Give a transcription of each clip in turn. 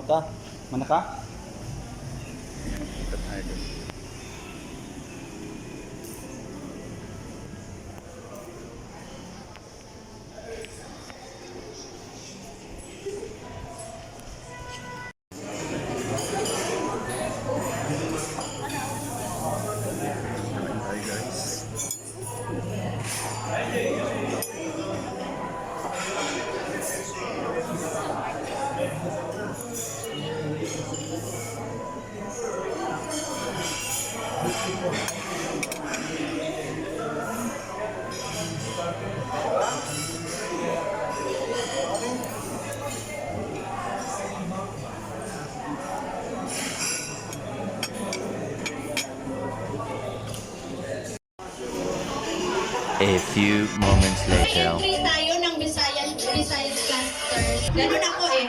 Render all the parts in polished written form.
ta? Mana ka? A few moments later. Entry tayo ng Visayas Cluster. Ganun ako eh.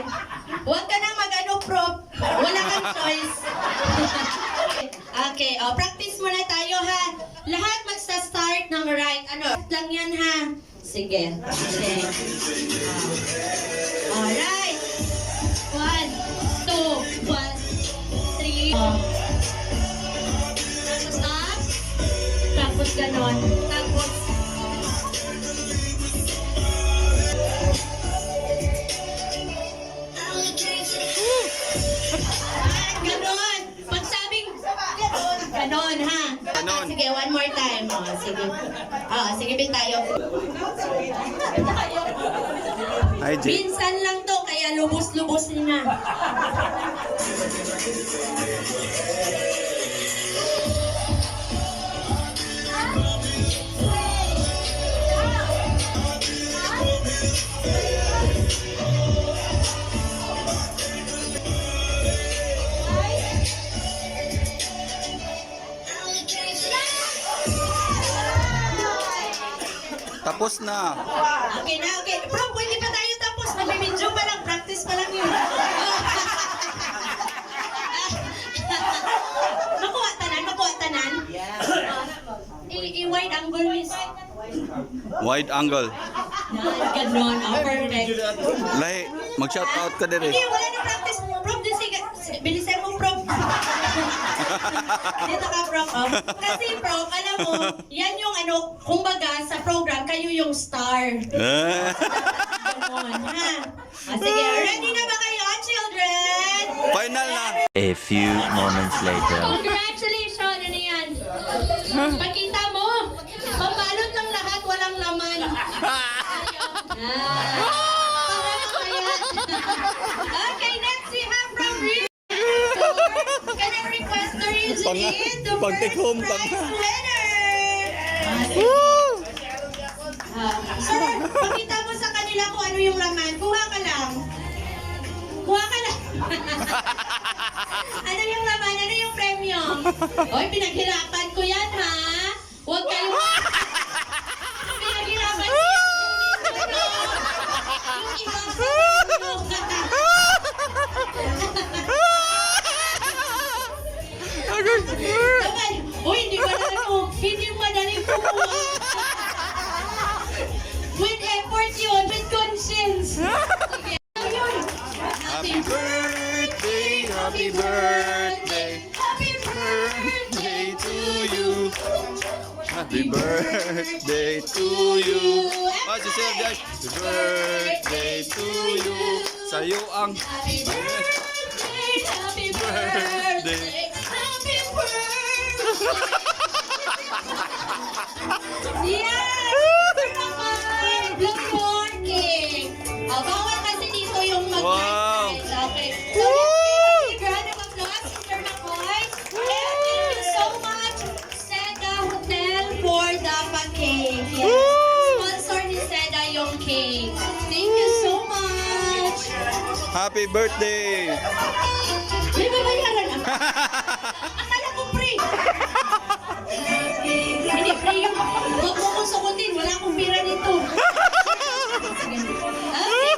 Huwag ka nang mag-ano, prop. Wala kang choice. Okay, practice muna tayo ha. Lahat magsa-start ng right. Ano, lang yan ha. Sige. Okay. Alright. 1, 2, 1, 3. Tapos up. Tapos ganon. Tapos ganon. Pag sabing ganon ha. Ganon. Sige, one more time. Sige. Sige bin tayo. Hi, Jay. Minsan lang to, kaya lubos-lubos na. Tapos na. Okay na, okay. Bro, pwede pa tayo tapos. Nag-video pa lang, practice pa lang yun. Makuha tanan. I-wide angle, miss. Wide angle. Ganon, perfect. Lahi, mag-shout out ka dire. Hindi, wala na practice. Prof, bilisan mo, Prof. Dito ka, Prof. Kasi, Prof, alam mo, yan yung ano, kumbaga, sa program, kayo yung star. Ganon, ha? Sige, ready na ba kayo, children? Final na. A few moments later. Congratulations! Ano yan? Pakita mo! Pabalot ng lahat, walang laman. Okay, next we have from Rio. Can I request the Regine to Pagtikom, first prize winner? Sir, pakita mo sa kanila kung ano yung laman. Kuha ka lang. Ano yung laman? Ano yung premyo? Hoy, pinaghirapan ko yan, ha? Huwag kayo... Pinaghirapan ko yan. Yung ibang Uy, hindi madaling kumuha. With effort yun, with conscience. Happy birthday, happy birthday, Happy birthday to you. Happy birthday to you. Si Sir guys. Happy birthday to you. Sa'yo ang Happy birthday, happy birthday, happy birthday. Yes! Blow your cake. Bawal kasi dito yung Wow. Okay. So let's give a round of applause, Mr. McCoy. And thank you so much, Seda Hotel, for the cake. Yes. Sponsor ni Seda yung cake. Thank you so much. happy birthday. May babayaran ako. Akala ko free. Hindi free yung... Huwag mo kong sukutin. Wala akong pira dito. Okay,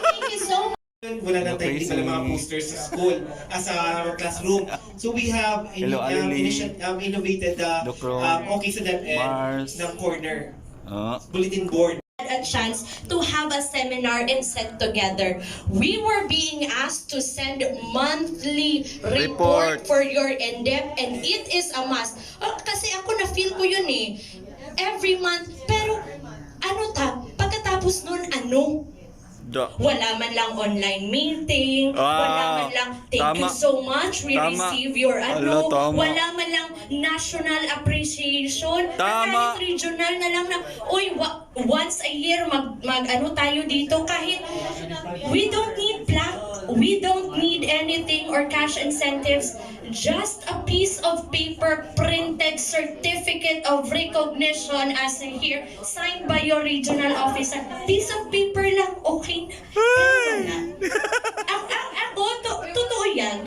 thank you so much. Wala na tayo isa ng mga posters sa school, sa our classroom. So we have Hello, Alili. innovated the Lucro, okay sa DepEd Mars. ng corner Oh. bulletin board. At chance to have a seminar and set together. We were being asked to send monthly report Report. for your in-depth, and it is a must. Kasi ako na-feel ko yun eh. Every month. Pero pagkatapos nun, wala man lang online meeting, wala man lang thank you so much, we receive your Tama. wala man lang national appreciation, Tama. kahit regional na lang na, once a year mag tayo dito, kahit we don't need plaque, we don't need anything or cash incentives, just a piece of paper, printed certificate of recognition as in here, signed by your regional officer. Piece of paper lang, okay na. Ako, totoo yan,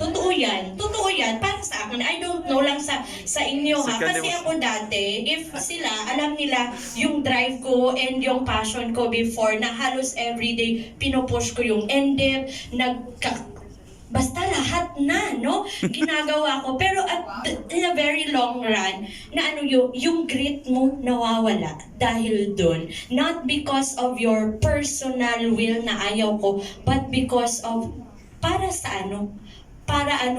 para sa akin. I don't know lang sa inyo ha, kasi ako dati, if sila, alam nila yung drive ko and yung passion ko before, na halos everyday pinupush ko yung NDEP, basta lahat na, no? Ginagawa ko. Pero in a very long run, na yung grit mo nawawala dahil dun. Not because of your personal will na ayaw ko, but because of para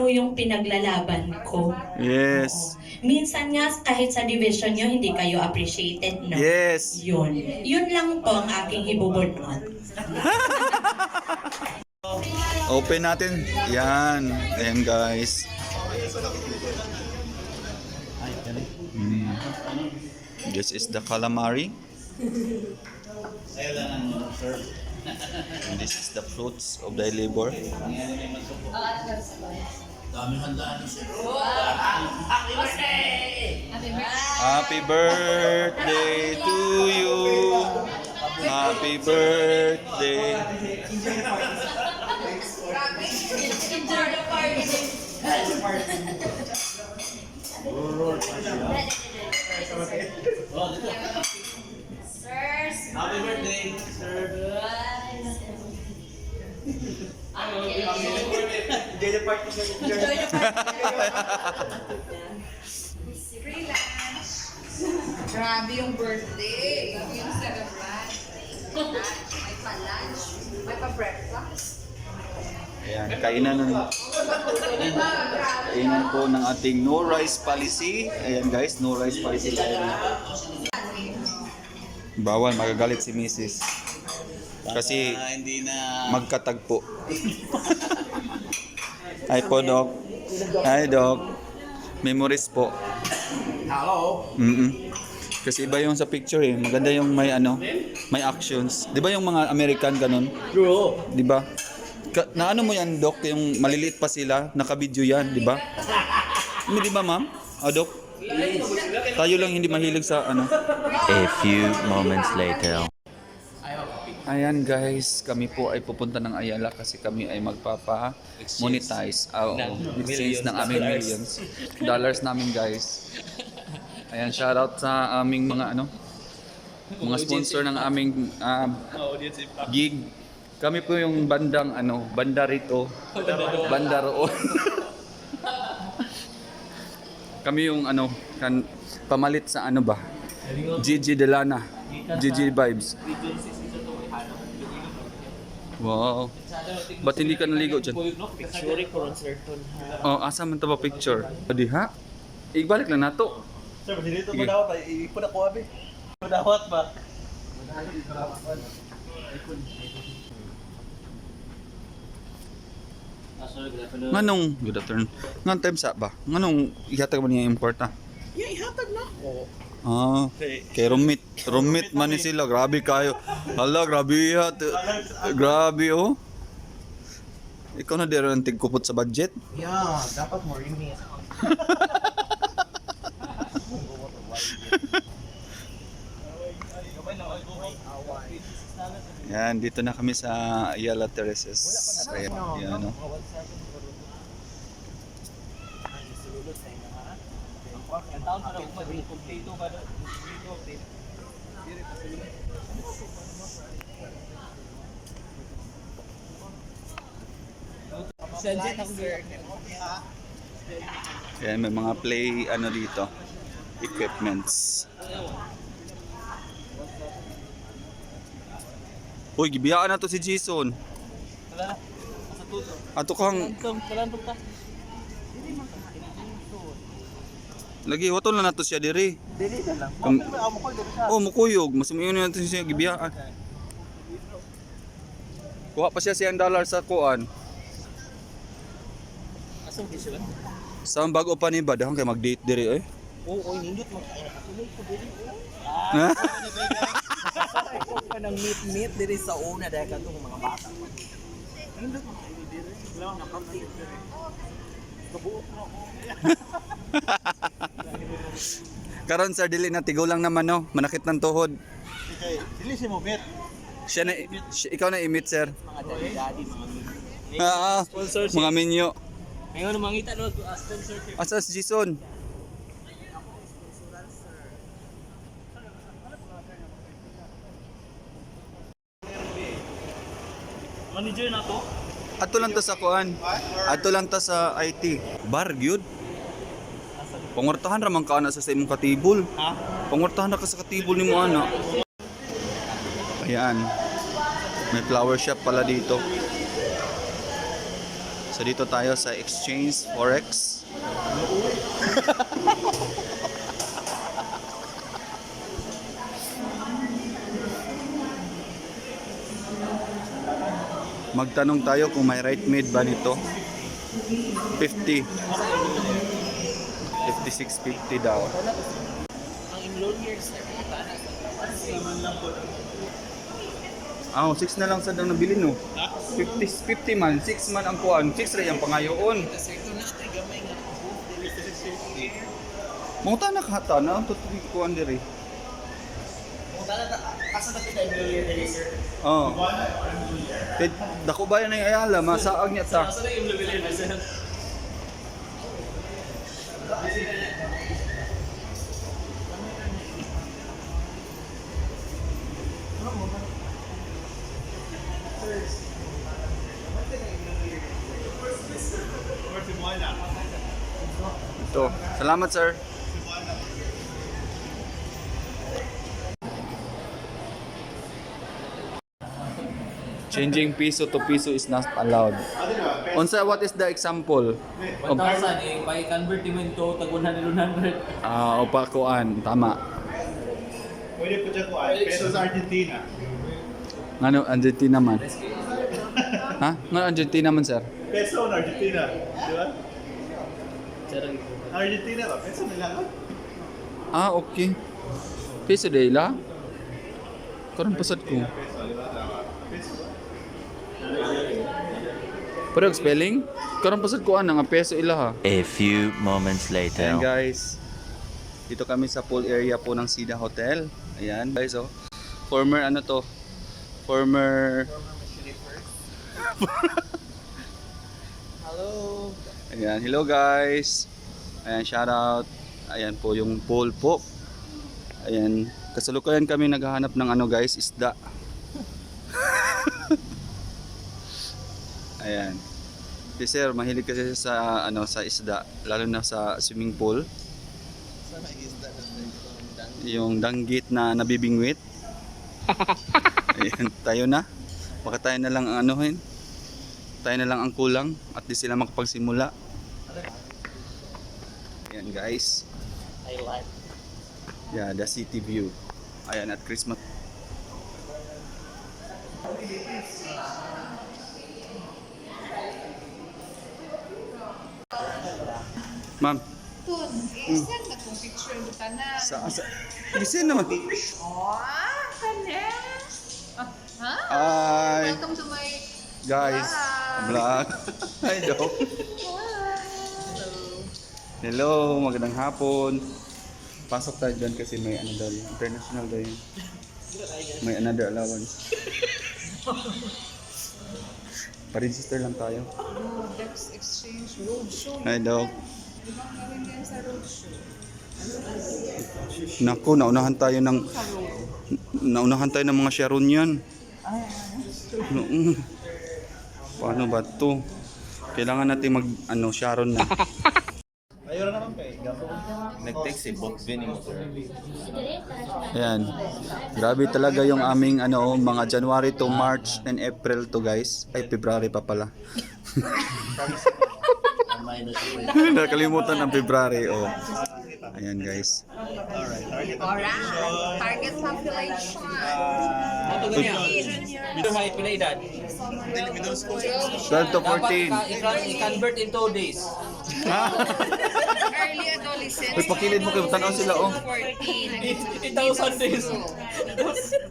yung pinaglalaban ko. Yes. Minsan nga, kahit sa division nyo, hindi kayo appreciated, no? Yes. Yun lang po ang aking ibubunot. Open natin. Yan. Ayan guys. This is the calamari. And this is the fruits of thy labor. Happy birthday to you. Happy birthday. Happy birthday, sir. Enjoy the party, sir. Grabe yung birthday. Grabe yung celebrate. May pa-lunch. May pa-breakfast. Ayan, kainan po ng ating no rice policy. Ayan guys, no rice policy tayo. Bawal, magagalit si Mrs. Kasi hindi na magkatagpo. Hi po, Doc. Hi, Doc. Memories po. Hello. Kasi iba yung sa picture eh. Maganda yung may actions. 'Di ba yung mga American ganun? True. 'Di ba? Na ano mo yan, Doc, yung maliliit pa sila, naka-video yan, 'di ba? Hindi ba, ma'am? Doc? Tayo lang hindi mahilig sa A few moments later. Ayan guys, kami po ay pupunta ng Ayala kasi kami ay magpapa-monetize exchange ng aming millions dollars namin guys. Ayan, shoutout sa aming mga mga sponsor ng aming gig. Kami po yung bandang banda rito, banda roon. Kami yung pamalit sa Gigi Delana, Gigi Vibes. Wow. Ba't hindi ka naligo dyan? Picture ko ron, sir. Asa man ba picture? Diha? Ibalik lang nato. Sir, dito Sige. mo dapat. Ipon ako, abi. Dawat ba? Nganong, good afternoon. Ngan time sa ba? Nganong ihatag man niya importa? Yeah, ihatag na ako. Kay roommate man ni sila. Grabe kayo. Hala, grabe grabe oh. Ikaw na dero ang tigkupot sa budget? Yeah, dapat more email. Yan, dito na kami sa Ayala Terraces. Ayan, yan no. Yan, may mga play dito. Equipments. Uy, gibiyaan na to si Jason. Ato kang lagi wato na nato siya diri. Dili na lang. Kung- Mo ko dito sa. Oh, mukuyog. Mas umiyon na nato siya gibiyaan. Kuha pa siya $100 sa kuan. Asam di sila. Sa bago pa ni ba dahang kay mag-date diri eh. Oo, nindot mo kay nakatuloy ko dili. Ha? Ko pa nang meet diri sa una dahil kadto mga bata. Nindot mo kay diri. Wala na kapti diri. Kabuok mo. Karon sir dili na tigaw lang naman no, manakit ng tuhod. Okay, dili si mo meet. Ikaw na i-meet sir. Mga daddy mga meet. Sponsorship. Mga minyo. Ngayon mangita no sponsorship. Asa si Jason? Manager na to? Ato lang to sa kuan. Ato lang to sa IT. Bar gyud. Pangortahan ra man ka ana sa imong katibol. Ha? Pangortahan ra ka sa katibol nimo ana. Ayan. May flower shop pala dito. So dito tayo sa Exchange Forex. Magtanong tayo kung may right mid ba nito. 50. 56.50 daw. Ang enroll years na kita na. Ah, 6 na lang sa dang nabili no. 50 man, 6 man ang kuan, 6 ra yang pangayoon. Kasi ito na tay gamay nga. Mong tanak hata na ang tutuwi kuan diri. Asa na kita enroll year diri sir? Oh. Dako ba yan ang ayala, masaag niya ta. Asa na enroll year na sir? Ito. Salamat sir. Changing piso to piso is not allowed. Unsa, what is the example? 1,000 eh, pa-convert mo into tag 100. Ah, opa kuan, tama. Pwede po dyan ko ay peso sa Argentina. Ngano Argentina man? Ha? Ngano Argentina man sir? Peso na Argentina. Di ba? Argentina ba? Peso nila no? Ah, okay. Piso de ila? Karon pasad ko. Peso, di ba? Tama. Peso ba? Pero ang spelling? Karon pasad ko nga peso ila ha. A few moments Ayan later. guys. Dito kami sa pool area po ng Sida Hotel. Ayan guys oh. Former ano to? Former Hello. Ayan, hello guys. Ayan, shout out. Ayan po yung pool po. Ayan, kasalukuyan kami naghahanap ng ano guys, isda. Ayan. Si sir, mahilig kasi sa ano sa isda, lalo na sa swimming pool. Yung danggit na nabibingwit. Ayan, tayo na. Baka tayo na lang ang anuhin. Tayo na lang ang kulang at di sila makapagsimula. Ayan guys. I like. Yeah, the city view. Ayan at Christmas. Ma'am, Tun, saan na kong picture mo tanan? sa bisin naman. Oh, kanya. Ha? Ay, Welcome to my guys, vlog. Hi, Doc. Hello, magandang hapon. Pasok tayo dyan kasi may ano daw yun. International daw yun. May another allowance. Pa-register lang tayo. Dex Exchange Roadshow. Hi, Doc. Ibang gawin yan sa roadshow. Naku, naunahan tayo ng mga Sharonian. Paano ba 'to? Kailangan natin mag ano Sharon na. Ayaw na naman kay Gapo. Nag-text si Bot Vinny mo, sir. Ayan. Grabe talaga yung aming mga January to March and April to guys. Ay, February pa pala. Nakalimutan ang February. Oh. Ayan guys. Target population. Middle height, pila edad? 12 to 14. I-convert in 2 days. Early adolescent. Uy, pakilid mo kayo. Tanaw sila oh. 14. 8,000 days.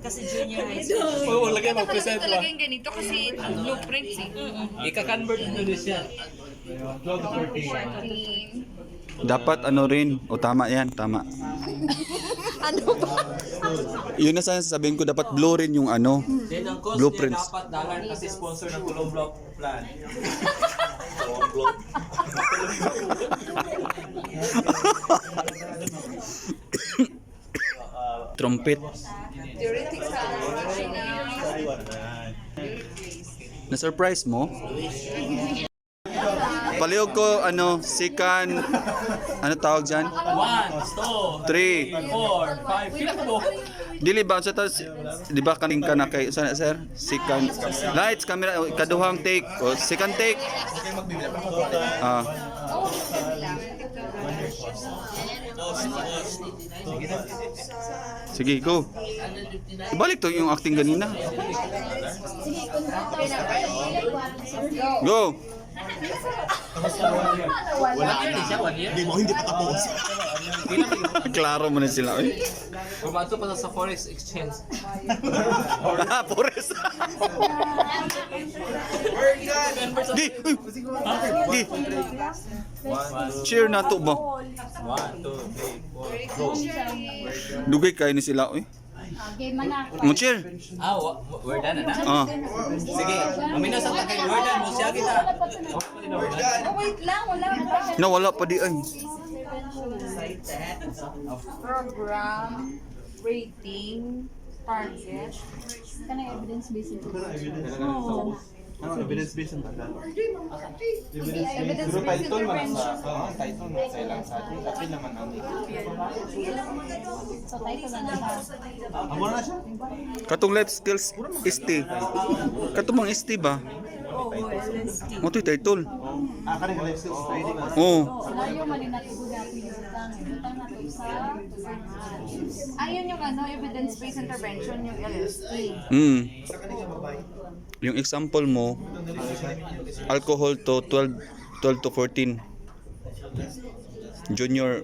Kasi junior high school. Oo, lagay mag-present Talaga yung ganito kasi blueprints eh. Ika-convert in 2 days yan. 14. Dapat rin. O tama yan. Tama. Ano ba? Yun na sana sasabihin ko. Dapat blue rin yung Then ang cost blueprints. niya dapat $1 kasi sponsor ng Kulong Block Plan. Trumpet. Theoretic sa Na-surprise mo? Palihog ko, second, tawag dyan? 1, 2, 3. 4, 5, 5 po. Dili ba? Sa tas, di ba kaning ka na kay, sana sir? Second, lights, camera, kaduhang take. O, second take. Ah. Sige, go. Balik to yung acting ganina. Go. Hindi mo, hindi pa tapos. Klaro mo na sila. Oy. Pumato pa sa Forex Exchange. Ah, Forest. Di. Di. Cheer na to ba? 1, 2, 3, 4, go. Dugay kayo ni sila. Oy. Mo cheer. We're done na. Ah. Sige, mamino sa takay. We're done. Musya kita. wait lang, wala pa. Nawala pa di ay. Program, rating, target. Ano, evidence-based ang tagal? Evidence-based Title man intervention. sa title na sa ilang sa atin. Kasi naman ang amo na siya. Katong life skills ST. Katong ST ba? Mo to title. Kanang life skills training na. Oh. Ayun yung evidence-based intervention, yung LST. Yung example mo, alcohol to 12 to 14. Junior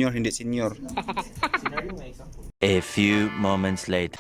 hindi senior. A few moments later.